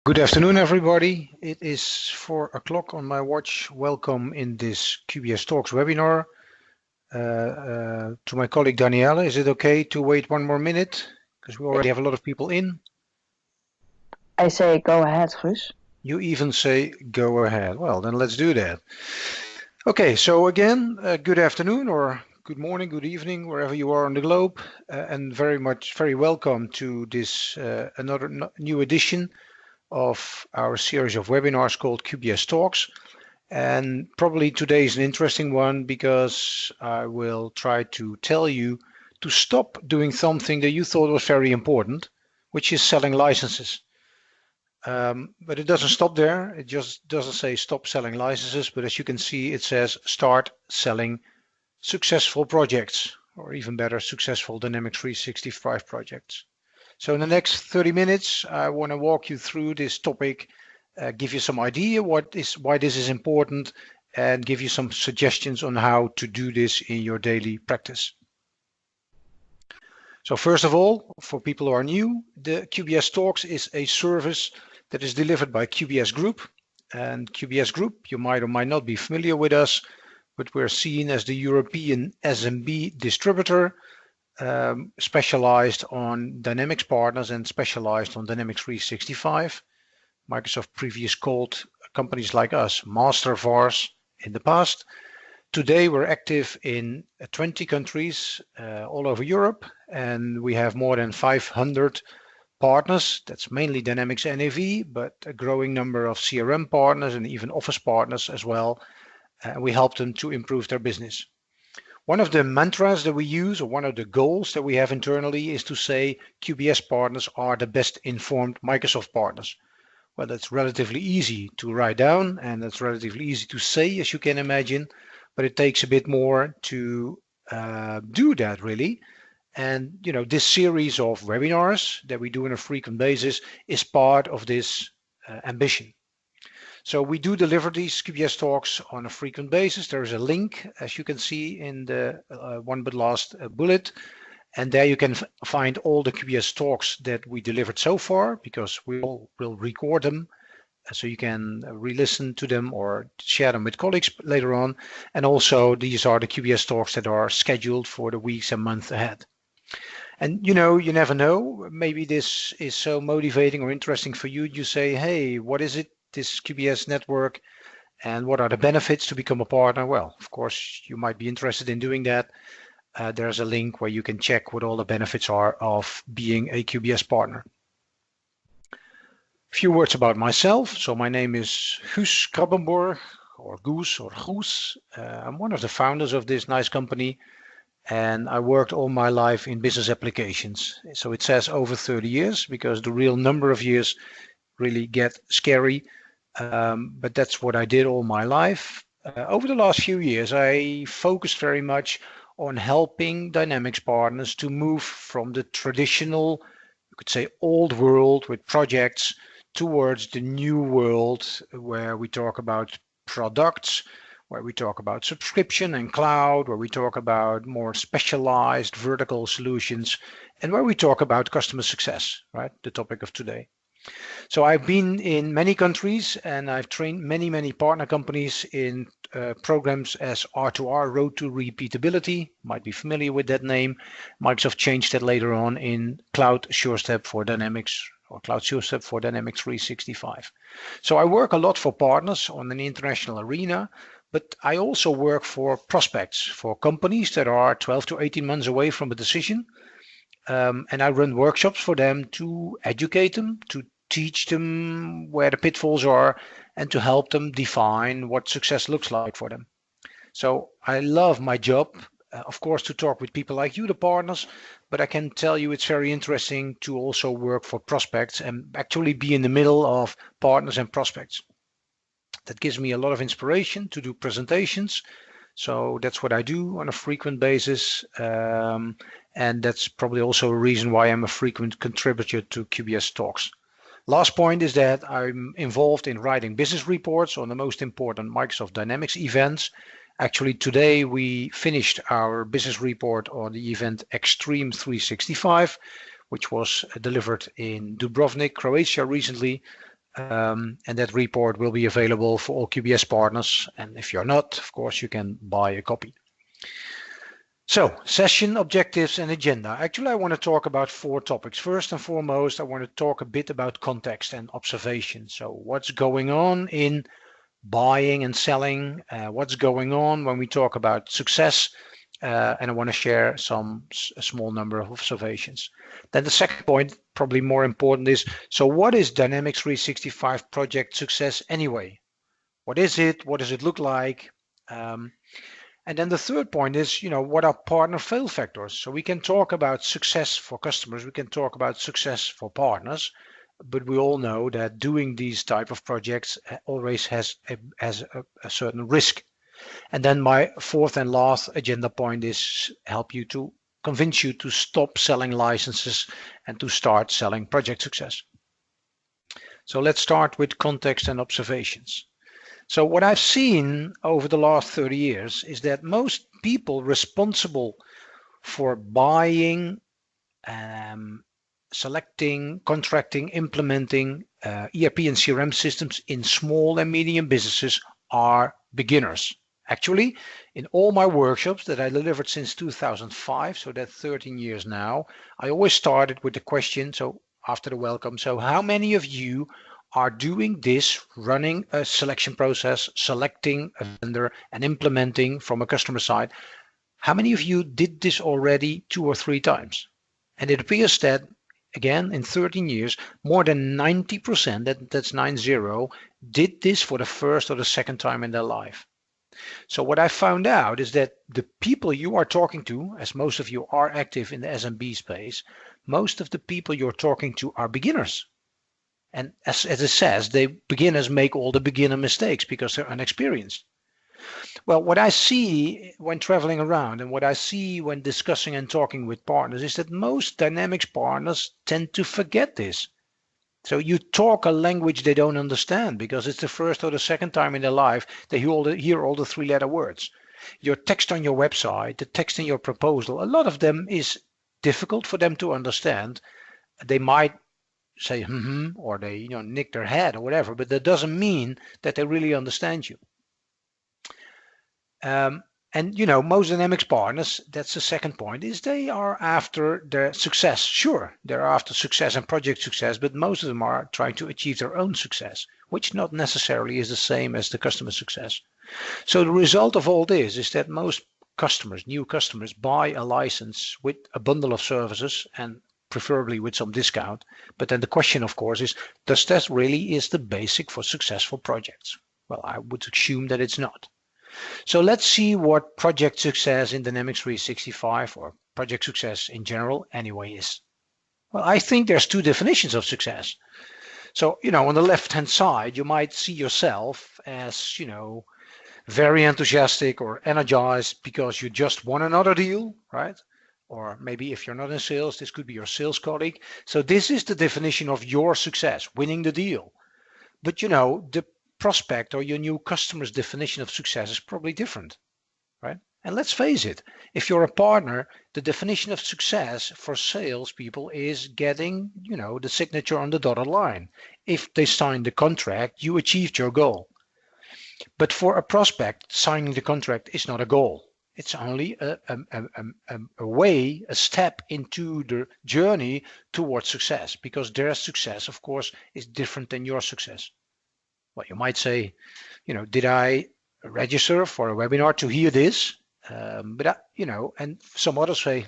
Good afternoon, everybody. It is 4 o'clock on my watch. Welcome in this QBS Talks webinar. To my colleague Danielle, is it okay to wait one more minute? Because we already have a lot of people in. I say go ahead, Guus. You even say go ahead. Well, then let's do that. Okay, so again, good afternoon or good morning, good evening, wherever you are on the globe, and very welcome to this another new edition of our series of webinars called QBS Talks. And probably today is an interesting one because I will try to tell you to stop doing something that you thought was very important, which is selling licenses. But it doesn't stop there. It just doesn't say stop selling licenses, but as you can see, it says start selling successful projects, or even better, successful Dynamics 365 projects. So in the next 30 minutes, I want to walk you through this topic, give you some idea why this is important, and give you some suggestions on how to do this in your daily practice. So first of all, for people who are new, the QBS Talks is a service that is delivered by QBS Group. And QBS Group, you might or might not be familiar with us, but we're seen as the European SMB distributor, specialized on Dynamics partners and specialized on Dynamics 365. Microsoft previously called companies like us master VARs in the past. Today we're active in 20 countries all over Europe, and we have more than 500 partners. That's mainly Dynamics NAV, but a growing number of CRM partners and even Office partners as well. We help them to improve their business. One of the mantras that we use, or one of the goals that we have internally, is to say QBS partners are the best informed Microsoft partners. Well, that's relatively easy to write down, and that's relatively easy to say, as you can imagine, but it takes a bit more to do that, really. And this series of webinars that we do on a frequent basis is part of this ambition. So we do deliver these QBS Talks on a frequent basis. There is a link, as you can see in the one but last bullet, and there you can find all the QBS Talks that we delivered so far, because we will record them, so you can re-listen to them or share them with colleagues later on. And also these are the QBS Talks that are scheduled for the weeks and months ahead. And you never know, maybe this is so motivating or interesting for you. You say, hey, what is it, this QBS network, and what are the benefits to become a partner? Well, of course, you might be interested in doing that. There's a link where you can check what all the benefits are of being a QBS partner. A few words about myself. So my name is Guus Krabbenborg, or Goose or Goes. I'm one of the founders of this nice company, and I worked all my life in business applications. So it says over 30 years, because the real number of years really get scary. But that's what I did all my life. Over the last few years, I focused very much on helping Dynamics partners to move from the traditional, you could say, old world with projects towards the new world, where we talk about products, where we talk about subscription and cloud, where we talk about more specialized vertical solutions, and where we talk about customer success, right? The topic of today. So I've been in many countries, and I've trained many partner companies in programs as R2R, Road to Repeatability. Might be familiar with that name. Microsoft changed that later on in Cloud SureStep for Dynamics, or Cloud SureStep for Dynamics 365. So I work a lot for partners on an international arena, but I also work for prospects, for companies that are 12 to 18 months away from a decision. And I run workshops for them to educate them, to teach them where the pitfalls are, and to help them define what success looks like for them. So I love my job, of course, to talk with people like you, the partners, but I can tell you it's very interesting to also work for prospects and actually be in the middle of partners and prospects. That gives me a lot of inspiration to do presentations. So that's what I do on a frequent basis. And that's probably also a reason why I'm a frequent contributor to QBS Talks. Last point is that I'm involved in writing business reports on the most important Microsoft Dynamics events. Actually, today we finished our business report on the event Extreme 365, which was delivered in Dubrovnik, Croatia recently. And that report will be available for all QBS partners. And if you're not, of course, you can buy a copy. So, session objectives and agenda. Actually, I want to talk about 4 topics. First and foremost, I want to talk a bit about context and observation. So, what's going on in buying and selling? What's going on when we talk about success? And I want to share a small number of observations. Then the second point, probably more important, is so what is Dynamics 365 project success anyway? What is it? What does it look like? And then the third point is, what are partner fail factors? So we can talk about success for customers, we can talk about success for partners, but we all know that doing these type of projects always has a certain risk. And then my fourth and last agenda point is convince you to stop selling licenses and to start selling project success. So let's start with context and observations. So what I've seen over the last 30 years is that most people responsible for buying, selecting, contracting, implementing ERP and CRM systems in small and medium businesses are beginners. Actually, in all my workshops that I delivered since 2005, so that's 13 years now, I always started with the question, so after the welcome, so how many of you are doing this, running a selection process, selecting a vendor and implementing from a customer side? How many of you did this already 2 or 3 times? And it appears that, again, in 13 years, more than 90%, that's 90, did this for the first or the second time in their life. So what I found out is that the people you are talking to, as most of you are active in the SMB space, most of the people you're talking to are beginners. And as it says, beginners make all the beginner mistakes because they're unexperienced. Well, what I see when traveling around and what I see when discussing and talking with partners is that most Dynamics partners tend to forget this. So you talk a language they don't understand because it's the first or the second time in their life they hear all the 3-letter words. Your text on your website, the text in your proposal, a lot of them is difficult for them to understand. They might say or they nick their head or whatever, but that doesn't mean that they really understand you. And most Dynamics partners, that's the second point, is they are after their success. Sure, they're after success and project success, but most of them are trying to achieve their own success, which not necessarily is the same as the customer success. So the result of all this is that most customers, new customers, buy a license with a bundle of services and preferably with some discount. But then the question, of course, is, does that really is the basic for successful projects? Well, I would assume that it's not. So let's see what project success in Dynamics 365 or project success in general anyway is. Well, I think there's 2 definitions of success. So, on the left-hand side, you might see yourself as, very enthusiastic or energized because you just won another deal, right? Or maybe if you're not in sales, this could be your sales colleague. So this is the definition of your success, winning the deal. But the prospect or your new customer's definition of success is probably different, right? And let's face it, if you're a partner, the definition of success for salespeople is getting, the signature on the dotted line. If they sign the contract, you achieved your goal. But for a prospect, signing the contract is not a goal. It's only a way, a step into the journey towards success, because their success, of course, is different than your success. Well, you might say, did I register for a webinar to hear this? And some others say,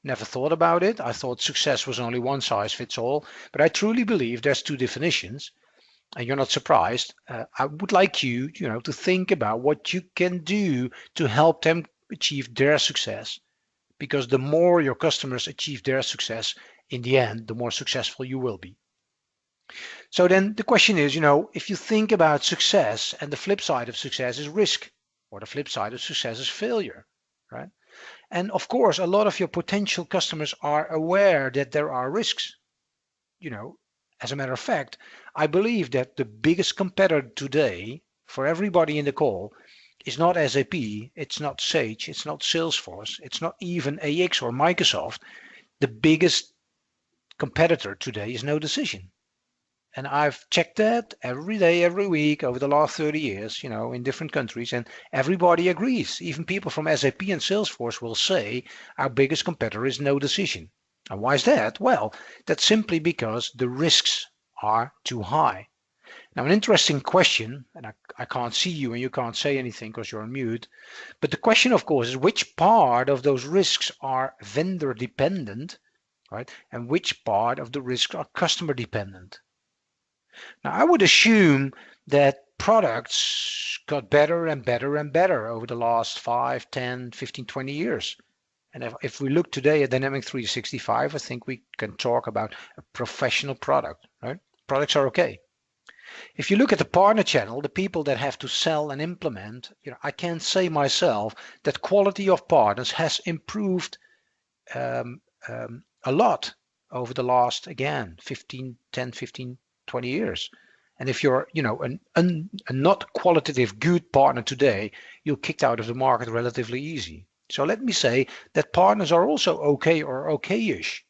never thought about it. I thought success was only one size fits all. But I truly believe there's 2 definitions. And you're not surprised. I would like you, to think about what you can do to help them achieve their success. Because the more your customers achieve their success, in the end, the more successful you will be. So then the question is, if you think about success, and the flip side of success is risk, or the flip side of success is failure, right? And of course, a lot of your potential customers are aware that there are risks. As a matter of fact, I believe that the biggest competitor today for everybody in the call is not SAP, it's not Sage, it's not Salesforce, it's not even AX or Microsoft. The biggest competitor today is no decision. And I've checked that every day, every week over the last 30 years, in different countries, and everybody agrees. Even people from SAP and Salesforce will say our biggest competitor is no decision. And why is that? Well, that's simply because the risks are too high. Now, an interesting question, and I can't see you and you can't say anything because you're on mute, but the question, of course, is which part of those risks are vendor dependent, right? And which part of the risks are customer dependent? Now, I would assume that products got better and better and better over the last 5, 10, 15, 20 years. And if we look today at Dynamics 365, I think we can talk about a professional product, right? Products are okay. If you look at the partner channel, the people that have to sell and implement, I can say myself that quality of partners has improved a lot over the last, again, 10, 15, 20 years. And if you're, a not qualitative good partner today, you're kicked out of the market relatively easy. So let me say that partners are also okay or okay-ish.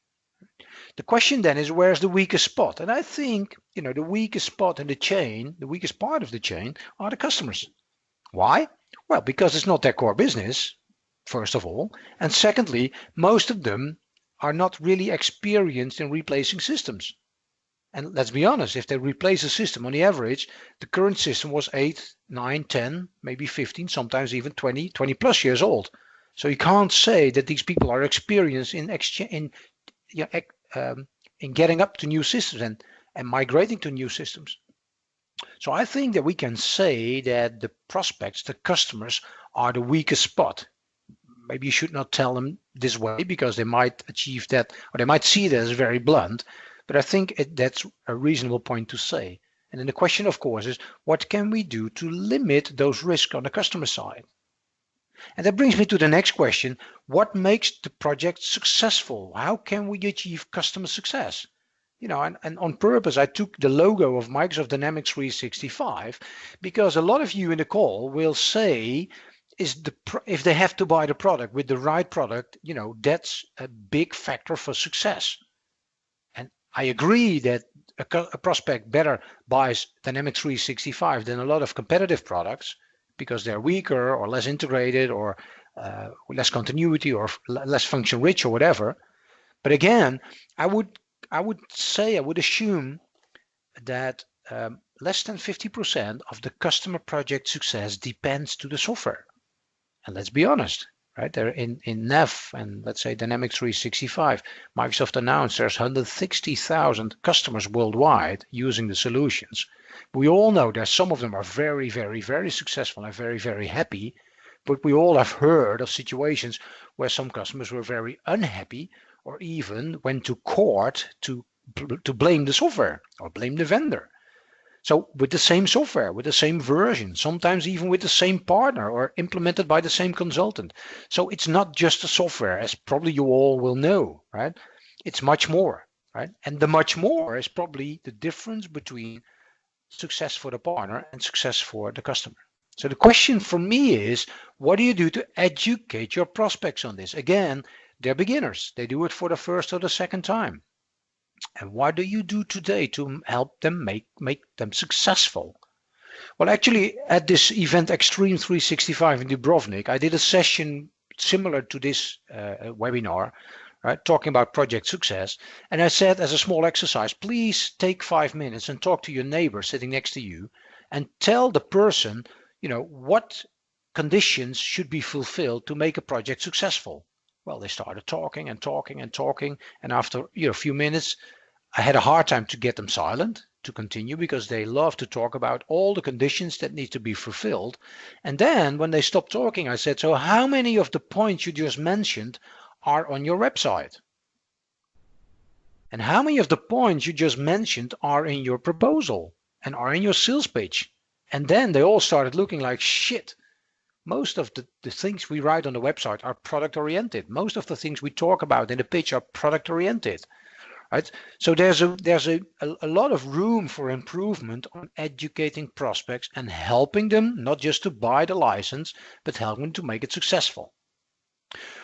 The question then is, where's the weakest spot? And I think, the weakest spot in the chain, the weakest part of the chain are the customers. Why? Well, because it's not their core business, first of all. And secondly, most of them are not really experienced in replacing systems. And let's be honest, if they replace a system, on the average, the current system was 8, 9, 10, maybe 15, sometimes even 20 plus years old. So you can't say that these people are experienced in getting up to new systems and migrating to new systems. So I think that we can say that the prospects, the customers, are the weakest spot. Maybe you should not tell them this way because they might achieve that, or they might see it as very blunt. But I think that's a reasonable point to say. And then the question, of course, is what can we do to limit those risks on the customer side? And that brings me to the next question. What makes the project successful? How can we achieve customer success? And on purpose, I took the logo of Microsoft Dynamics 365 because a lot of you in the call will say, if they have to buy the product with the right product, that's a big factor for success. And I agree that a prospect better buys Dynamics 365 than a lot of competitive products because they're weaker or less integrated or less continuity or less function rich or whatever. But again, I would assume that less than 50% of the customer project success depends to the software. And let's be honest, right? There in NAV and let's say Dynamics 365, Microsoft announced there's 160,000 customers worldwide using the solutions. We all know that some of them are very, very, very successful and very, very happy, but we all have heard of situations where some customers were very unhappy or even went to court to blame the software or blame the vendor. So with the same software, with the same version, sometimes even with the same partner or implemented by the same consultant. So it's not just the software, as probably you all will know, right? It's much more, right? And the much more is probably the difference between success for the partner and success for the customer. So the question for me is, what do you do to educate your prospects on this? Again, they're beginners. They do it for the first or the second time. And what do you do today to help them make them successful? Well, actually, at this event Extreme 365 in Dubrovnik, I did a session similar to this webinar, right, talking about project success. And I said, as a small exercise, please take 5 minutes and talk to your neighbor sitting next to you and tell the person, what conditions should be fulfilled to make a project successful. Well, they started talking and talking and talking. And after a few minutes, I had a hard time to get them silent to continue because they love to talk about all the conditions that need to be fulfilled. And then when they stopped talking, I said, so how many of the points you just mentioned are on your website? And how many of the points you just mentioned are in your proposal and are in your sales page? And then they all started looking like shit. Most of the things we write on the website are product oriented. Most of the things we talk about in the pitch are product oriented. Right? So there's a lot of room for improvement on educating prospects and helping them not just to buy the license, but helping them to make it successful.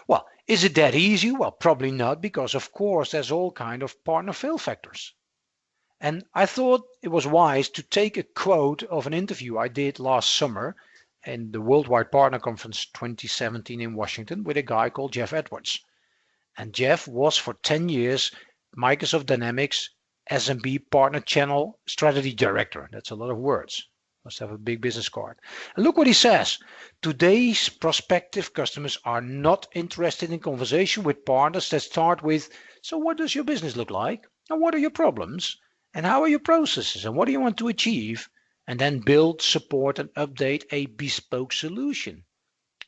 Well, is it that easy? Well, probably not, because of course there's all kind of partner fail factors. And I thought it was wise to take a quote of an interview I did last summer in the Worldwide Partner Conference 2017 in Washington with a guy called Jeff Edwards. And Jeff was for 10 years Microsoft Dynamics SMB Partner Channel Strategy Director. That's a lot of words. Must have a big business card. And look what he says. Today's prospective customers are not interested in conversation with partners that start with, so what does your business look like? And what are your problems? And how are your processes? And what do you want to achieve? And then build, support, and update a bespoke solution.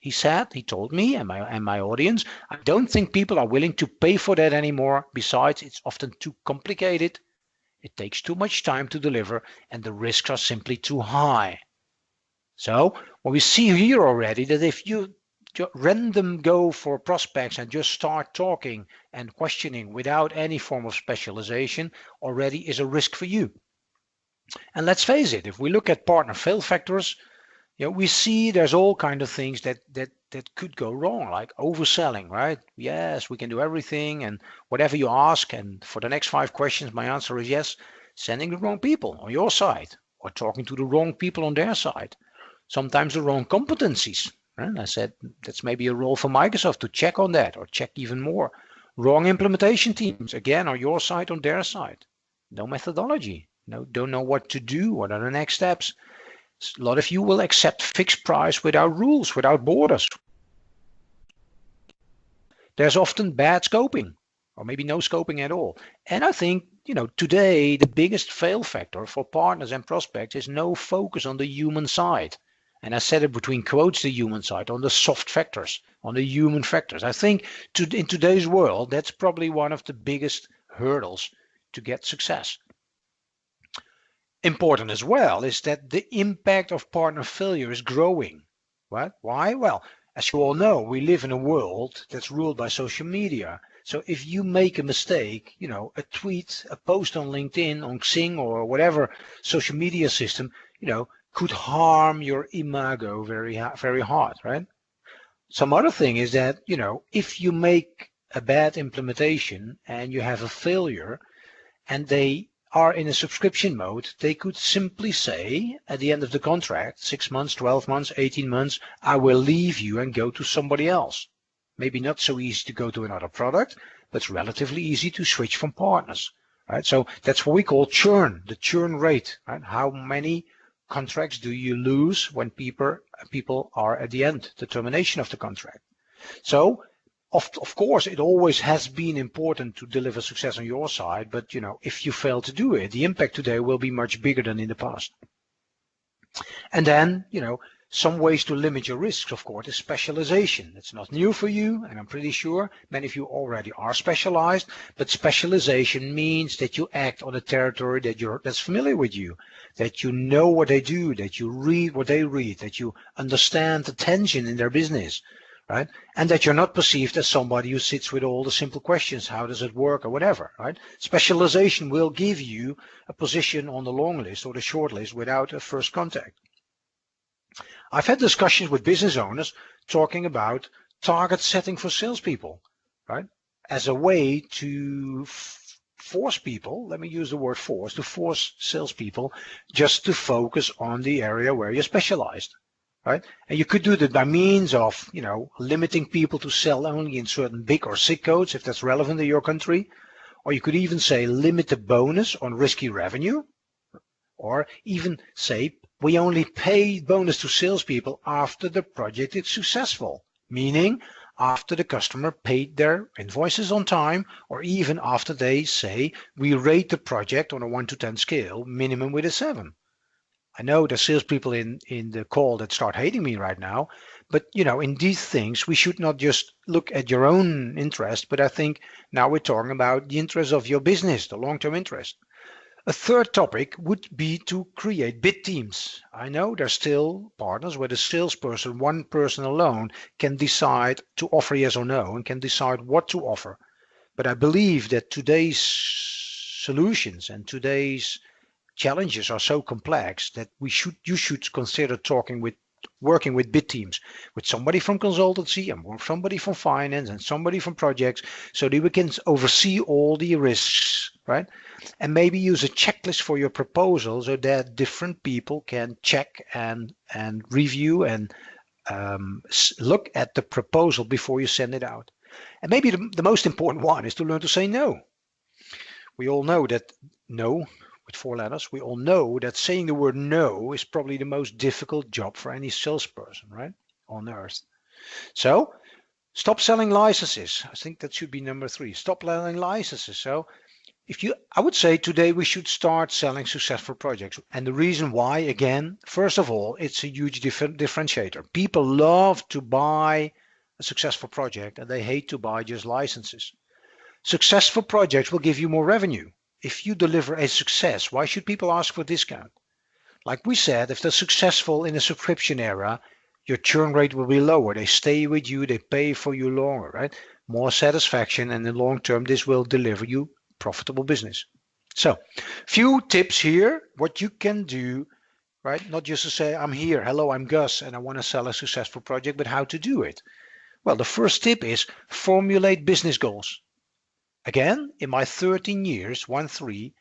He said, he told me and my audience, I don't think people are willing to pay for that anymore. Besides, it's often too complicated. It takes too much time to deliver and the risks are simply too high. So what we see here already, that if you random go for prospects and just start talking and questioning without any form of specialization already is a risk for you. And let's face it, if we look at partner fail factors, we see there's all kind of things that could go wrong, like overselling, right? Yes, we can do everything and whatever you ask, and for the next 5 questions, my answer is yes. Sending the wrong people on your side or talking to the wrong people on their side. Sometimes the wrong competencies. Right? I said that's maybe a role for Microsoft to check on that or check even more. Wrong implementation teams, again, on your side, on their side. No methodology. No, don't know what to do. What are the next steps? A lot of you will accept fixed price without rules, without borders. There's often bad scoping or maybe no scoping at all. And I think, today the biggest fail factor for partners and prospects is no focus on the human side. And I said it between quotes, the human side, on the soft factors, on the human factors. I think in today's world, that's probably one of the biggest hurdles to get success. Important as well is that the impact of partner failure is growing. What? Why? Well, as you all know, we live in a world that's ruled by social media. So if you make a mistake, a tweet, a post on LinkedIn, on Xing or whatever social media system, could harm your imago very, very hard, right? Some other thing is that, if you make a bad implementation and you have a failure and they are in a subscription mode, they could simply say at the end of the contract, 6 months, 12 months, 18 months, I will leave you and go to somebody else. Maybe not so easy to go to another product, but it's relatively easy to switch from partners. Right? So that's what we call churn, the churn rate. Right? How many contracts do you lose when people are at the end, the termination of the contract? So of course, it always has been important to deliver success on your side, but if you fail to do it, the impact today will be much bigger than in the past. And then, some ways to limit your risks, of course, is specialization. It's not new for you, and I'm pretty sure many of you already are specialized, but specialization means that you act on a territory that's familiar with you, that you know what they do, that you read what they read, that you understand the tension in their business. Right? And that you're not perceived as somebody who sits with all the simple questions, how does it work or whatever, right? Specialization will give you a position on the long list or the short list without a first contact. I've had discussions with business owners talking about target setting for salespeople, right? As a way to force people, let me use the word force, to force salespeople just to focus on the area where you're specialized. Right? And you could do that by means of, limiting people to sell only in certain big or SIG codes if that's relevant in your country. Or you could even say limit the bonus on risky revenue. Or even say we only pay bonus to salespeople after the project is successful. Meaning after the customer paid their invoices on time, or even after they say we rate the project on a 1 to 10 scale, minimum with a 7. I know there's salespeople in the call that start hating me right now, but in these things, we should not just look at your own interest, but I think now we're talking about the interest of your business, the long-term interest. A third topic would be to create bid teams. I know there's still partners where the salesperson, one person alone, can decide to offer yes or no and can decide what to offer. But I believe that today's solutions and today's challenges are so complex that you should consider working with bid teams, with somebody from consultancy and somebody from finance and somebody from projects, so that we can oversee all the risks right? And maybe use a checklist for your proposal so that different people can check and review and look at the proposal before you send it out. And maybe the most important one is to learn to say no. We all know that no, with 4 letters, we all know that saying the word no is probably the most difficult job for any salesperson, right, on earth. So stop selling licenses. I think that should be number 3. Stop selling licenses. So I would say today we should start selling successful projects. And the reason why, again, first of all, it's a huge differentiator. People love to buy a successful project and they hate to buy just licenses. Successful projects will give you more revenue. If you deliver a success, why should people ask for a discount? Like we said, if they're successful in a subscription era, your churn rate will be lower. They stay with you, they pay for you longer, right? More satisfaction, and in the long term, this will deliver you profitable business. So, few tips here, what you can do, right? Not just to say, I'm here, hello, I'm Gus, and I want to sell a successful project, but how to do it. Well, the first tip is formulate business goals. Again, in my 13 years, 1-3,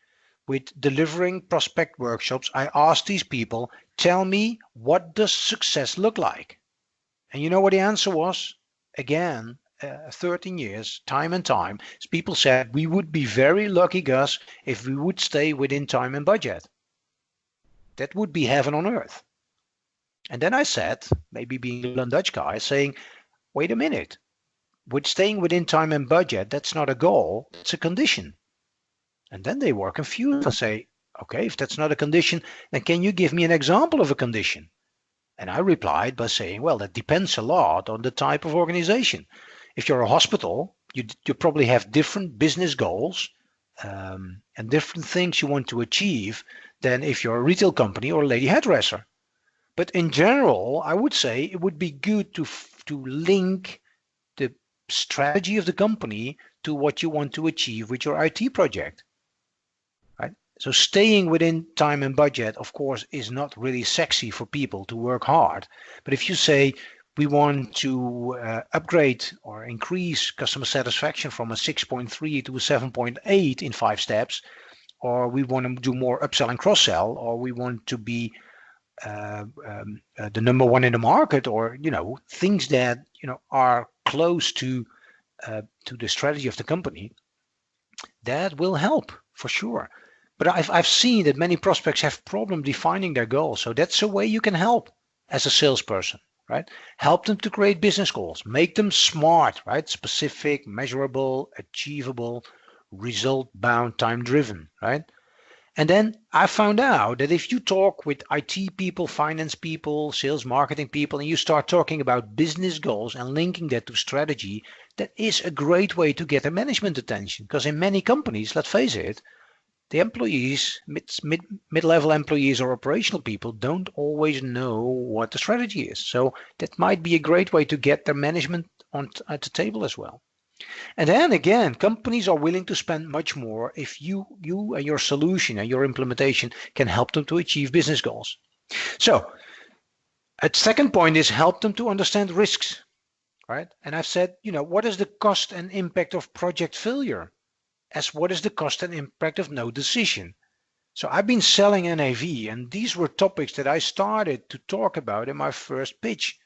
with delivering prospect workshops, I asked these people, tell me, what does success look like? And you know what the answer was? Again, 13 years, time and time, people said, we would be very lucky, Gus, if we would stay within time and budget. That would be heaven on earth. And then I said, maybe being a Dutch guy, saying, wait a minute, with staying within time and budget, that's not a goal, it's a condition. And then they were confused and say, okay, if that's not a condition, then can you give me an example of a condition? And I replied by saying, well, that depends a lot on the type of organization. If you're a hospital, you probably have different business goals and different things you want to achieve than if you're a retail company or a lady hairdresser. But in general, I would say it would be good to link the strategy of the company to what you want to achieve with your IT project. Right? So staying within time and budget, of course, is not really sexy for people to work hard. But if you say we want to upgrade or increase customer satisfaction from a 6.3 to a 7.8 in 5 steps, or we want to do more upsell and cross-sell, or we want to be the number 1 in the market, or things that are close to the strategy of the company, that will help for sure. But I've seen that many prospects have problem defining their goals. So that's a way you can help as a salesperson, right? Help them to create business goals, make them smart, right? Specific, measurable, achievable, result-bound, time-driven, right? And then I found out that if you talk with IT people, finance people, sales marketing people, and you start talking about business goals and linking that to strategy, that is a great way to get their management attention. Because in many companies, let's face it, the employees, mid-level employees or operational people don't always know what the strategy is. So that might be a great way to get their management at the table as well. And then again, companies are willing to spend much more if you and your solution and your implementation can help them to achieve business goals. So a second point is help them to understand risks, right? And I've said, what is the cost and impact of project failure? As what is the cost and impact of no decision? So I've been selling NAV, and these were topics that I started to talk about in my first pitch.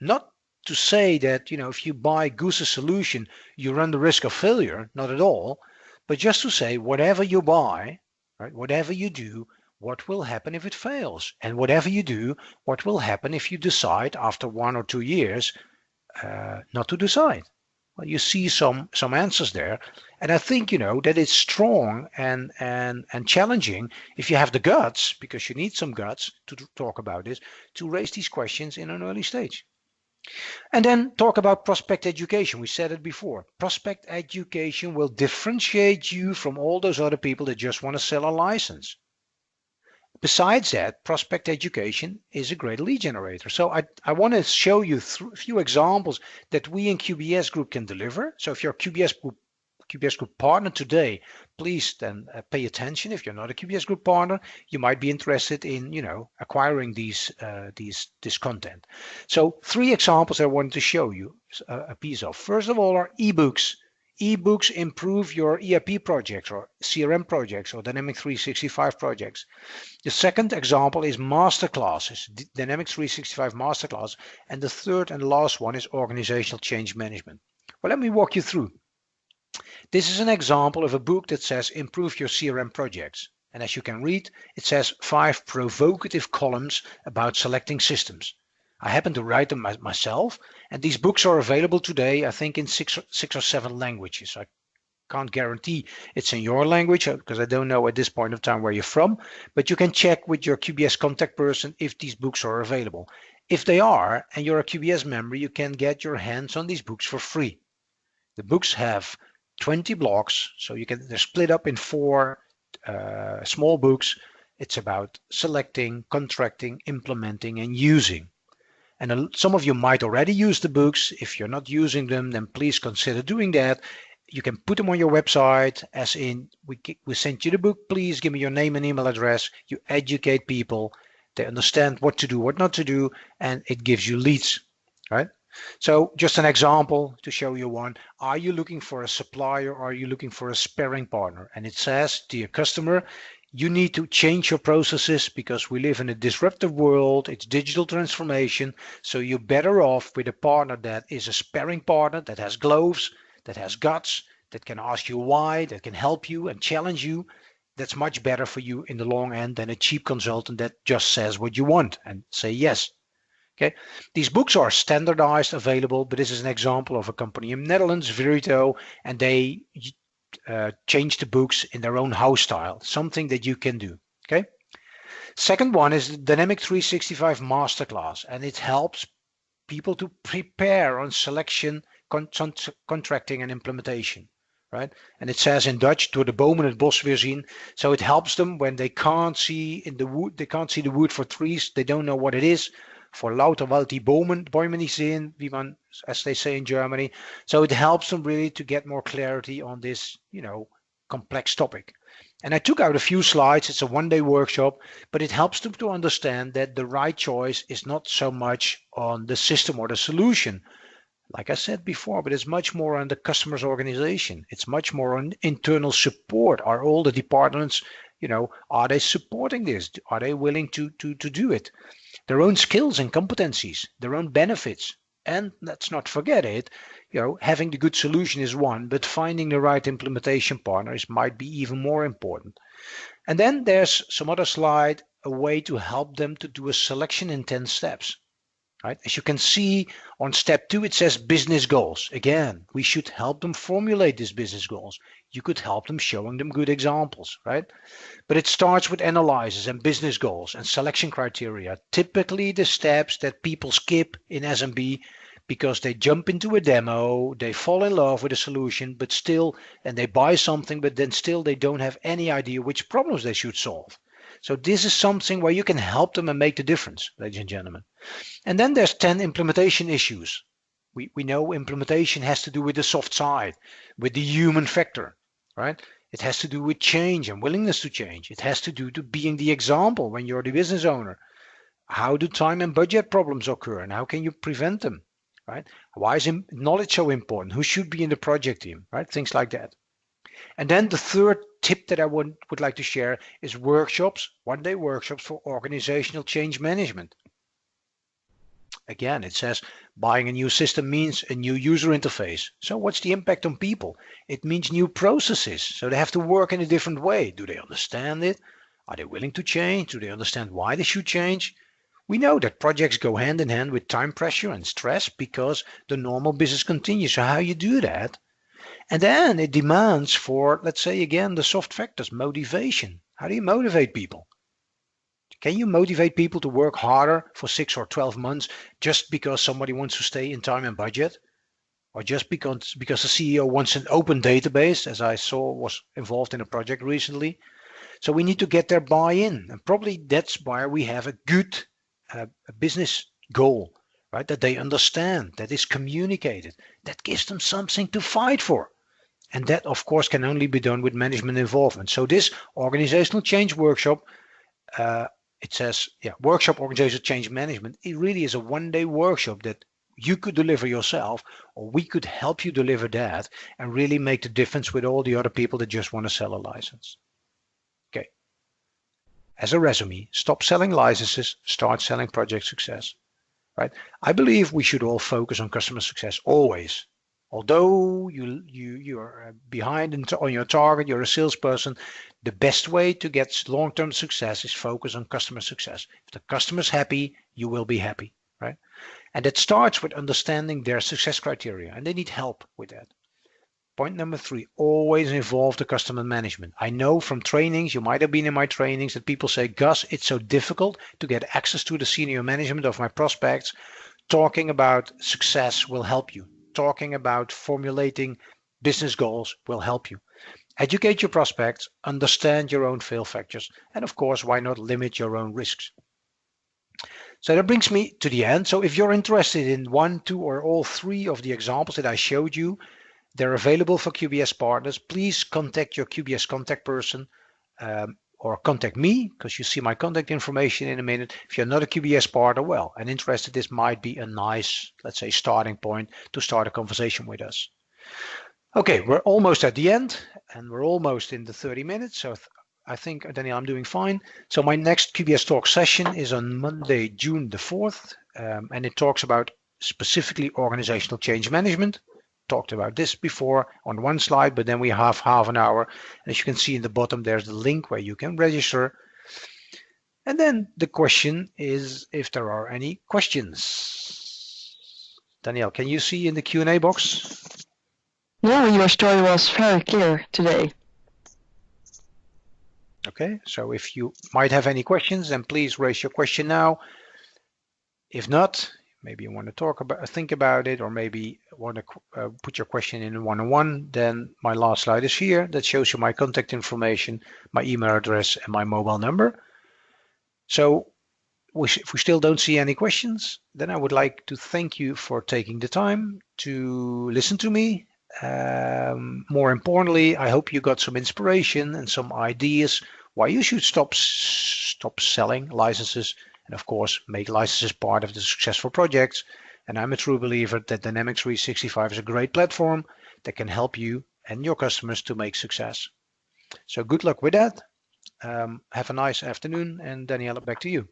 Not to say that, if you buy Goose's solution, you run the risk of failure, not at all, but just to say whatever you buy, right, whatever you do, what will happen if it fails? And whatever you do, what will happen if you decide after 1 or 2 years not to decide? Well, you see some answers there, and I think that it's strong and challenging if you have the guts, because you need some guts to talk about this, to raise these questions in an early stage. And then talk about prospect education. We said it before. Prospect education will differentiate you from all those other people that just want to sell a license. Besides that, prospect education is a great lead generator. So I want to show you a few examples that we in QBS Group can deliver. So if you're a QBS Group partner today, please then pay attention. If you're not a QBS Group partner, you might be interested in acquiring this content. So 3 examples I wanted to show you a piece of. First of all are ebooks. Ebooks improve your ERP projects or CRM projects or Dynamics 365 projects. The second example is masterclasses, Dynamics 365 masterclass. And the third and last one is organizational change management. Well, let me walk you through. This is an example of a book that says improve your CRM projects. And as you can read, it says 5 provocative columns about selecting systems. I happen to write them myself, and these books are available today, I think, in six or seven languages. I can't guarantee it's in your language because I don't know at this point of time where you're from, but you can check with your QBS contact person if these books are available. If they are, and you're a QBS member, you can get your hands on these books for free. The books have 20 blocks, so they're split up in 4 small books. It's about selecting, contracting, implementing, and using. And some of you might already use the books. If you're not using them, then please consider doing that. You can put them on your website, as in we sent you the book, please give me your name and email address. You educate people, they understand what to do, what not to do, and it gives you leads, right? So just an example to show you one. Are you looking for a supplier or are you looking for a sparring partner? And it says, dear customer, you need to change your processes because we live in a disruptive world. It's digital transformation. So you're better off with a partner that is a sparring partner, that has gloves, that has guts, that can ask you why, that can help you and challenge you. That's much better for you in the long end than a cheap consultant that just says what you want and say yes. Okay, these books are standardized, available, but this is an example of a company in the Netherlands, Virito, and they change the books in their own house style, something that you can do. Okay. Second one is the Dynamics 365 Masterclass, and it helps people to prepare on selection, contracting, and implementation. Right? And it says in Dutch, door de bomen het bos weer zien. So it helps them when they can't see in the wood, they can't see the wood for trees, they don't know what it is. For lauter Wald die Bäume nicht sehen, as they say in Germany. So it helps them really to get more clarity on this, complex topic. And I took out a few slides. It's a one-day workshop, but it helps them to understand that the right choice is not so much on the system or the solution, like I said before, but it's much more on the customer's organization. It's much more on internal support. Are all the departments, are they supporting this? Are they willing to do it? Their own skills and competencies, their own benefits. And let's not forget it, having the good solution is one, but finding the right implementation partners might be even more important. And then there's some other slide, a way to help them to do a selection in 10 steps. Right? As you can see on step 2, it says business goals. Again, we should help them formulate these business goals. You could help them showing them good examples, right? But it starts with analysis and business goals and selection criteria. Typically the steps that people skip in SMB because they jump into a demo, they fall in love with a solution, but still, and they buy something, but then still they don't have any idea which problems they should solve. So this is something where you can help them and make the difference, ladies and gentlemen. And then there's 10 implementation issues. We know implementation has to do with the soft side, with the human factor, right? It has to do with change and willingness to change. It has to do to being the example when you're the business owner. How do time and budget problems occur and how can you prevent them, right? Why is knowledge so important? Who should be in the project team, right? Things like that. And then the third tip that I would like to share is workshops, one-day workshops for organizational change management. Again, it says buying a new system means a new user interface. So what's the impact on people? It means new processes. So they have to work in a different way. Do they understand it? Are they willing to change? Do they understand why they should change? We know that projects go hand in hand with time pressure and stress because the normal business continues. So how you do that? And then it demands for, let's say again, the soft factors, motivation. How do you motivate people? Can you motivate people to work harder for 6 or 12 months just because somebody wants to stay in time and budget? Or just because the CEO wants an open database, as I saw was involved in a project recently? So we need to get their buy-in. And probably that's why we have a good business goal, right? That they understand, that is communicated, that gives them something to fight for. And that, of course, can only be done with management involvement. So this organizational change workshop, it says, workshop organizational change management. It really is a one-day workshop that you could deliver yourself, or we could help you deliver that and really make the difference with all the other people that just want to sell a license. Okay. As a resume, stop selling licenses, start selling project success. Right? I believe we should all focus on customer success always. Although you're behind on your target, you're a salesperson, the best way to get long-term success is focus on customer success. If the customer's happy, you will be happy, right? And it starts with understanding their success criteria, and they need help with that. Point number 3, always involve the customer management. I know from trainings, you might have been in my trainings, that people say, Gus, it's so difficult to get access to the senior management of my prospects. Talking about success will help you. Talking about formulating business goals will help you. Educate your prospects, understand your own fail factors, and of course, why not limit your own risks? So that brings me to the end. So if you're interested in 1, 2, or all 3 of the examples that I showed you, they're available for QBS partners. Please contact your QBS contact person or contact me, because you see my contact information in a minute. If you're not a QBS partner, well, and interested, this might be a nice, let's say, starting point to start a conversation with us. Okay, we're almost at the end, and we're almost in the 30 minutes. So I think, Daniel, I'm doing fine. So my next QBS Talk session is on Monday, June the 4th, and it talks about specifically organizational change management. Talked about this before on one slide, but then we have half an hour. And as you can see in the bottom, there's the link where you can register. And then the question is if there are any questions. Danielle, can you see in the Q&A box? No, your story was very clear today. Okay, so if you might have any questions, then please raise your question now. If not, maybe you want to think about it, or maybe want to put your question in a one-on-one, then my last slide is here. That shows you my contact information, my email address, and my mobile number. So if we still don't see any questions, then I would like to thank you for taking the time to listen to me. More importantly, I hope you got some inspiration and some ideas why you should stop selling licenses, and of course make licenses part of the successful projects. And I'm a true believer that Dynamics 365 is a great platform that can help you and your customers to make success. So good luck with that. Have a nice afternoon, and Daniela, back to you.